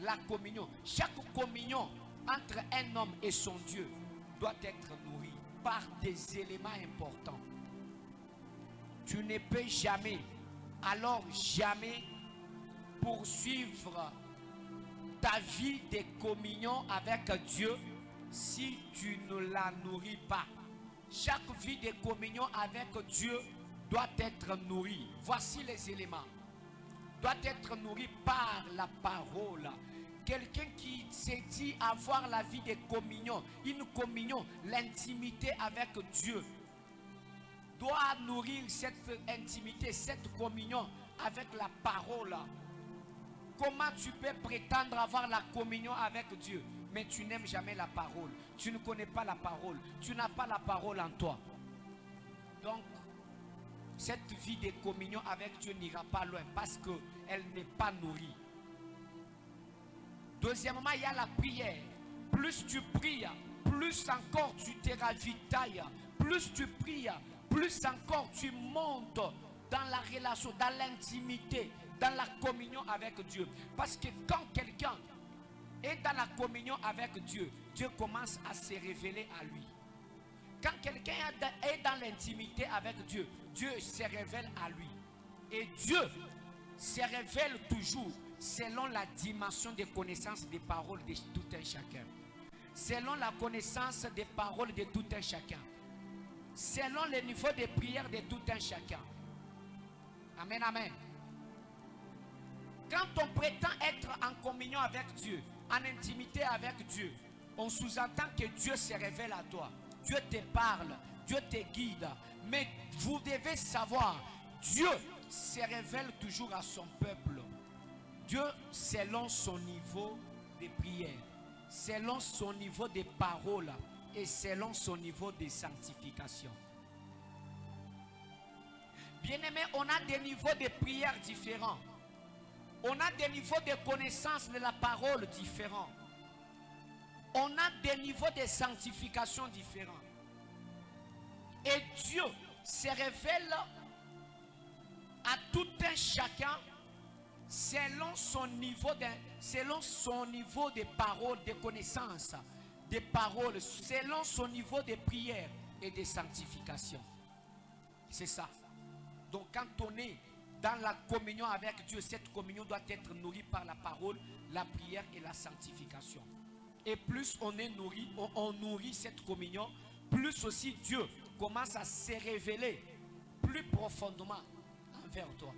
la communion. Chaque communion entre un homme et son Dieu doit être nourrie par des éléments importants. Tu ne peux jamais, alors jamais, poursuivre ta vie de communion avec Dieu si tu ne la nourris pas. Chaque vie de communion avec Dieu doit être nourrie. Voici les éléments. Doit être nourrie par la parole. Quelqu'un qui s'est dit avoir la vie de communion, une communion, l'intimité avec Dieu, doit nourrir cette intimité, cette communion avec la parole. Comment tu peux prétendre avoir la communion avec Dieu, mais tu n'aimes jamais la parole? Tu ne connais pas la parole. Tu n'as pas la parole en toi. Donc, cette vie de communion avec Dieu n'ira pas loin parce qu'elle n'est pas nourrie. Deuxièmement, il y a la prière. Plus tu pries, plus encore tu te ravitailles. Plus tu pries, plus encore tu montes dans la relation, dans l'intimité, dans la communion avec Dieu. Parce que quand quelqu'un est dans la communion avec Dieu, Dieu commence à se révéler à lui. Quand quelqu'un est dans l'intimité avec Dieu, Dieu se révèle à lui. Et Dieu se révèle toujours selon la dimension de connaissance des paroles de tout un chacun. Selon la connaissance des paroles de tout un chacun. Selon le niveau de prière de tout un chacun. Amen, amen. Quand on prétend être en communion avec Dieu, en intimité avec Dieu, on sous-entend que Dieu se révèle à toi. Dieu te parle, Dieu te guide. Mais vous devez savoir, Dieu se révèle toujours à son peuple. Dieu, selon son niveau de prière, selon son niveau de parole et selon son niveau de sanctification. Bien-aimés, on a des niveaux de prière différents. On a des niveaux de connaissance de la parole différents. On a des niveaux de sanctification différents. Et Dieu se révèle à tout un chacun selon son niveau de parole, de connaissance, de paroles, selon son niveau de prière et de sanctification. C'est ça. Donc quand on est dans la communion avec Dieu, cette communion doit être nourrie par la parole, la prière et la sanctification. Et plus on est nourri, on nourrit cette communion, plus aussi Dieu commence à se révéler plus profondément envers toi.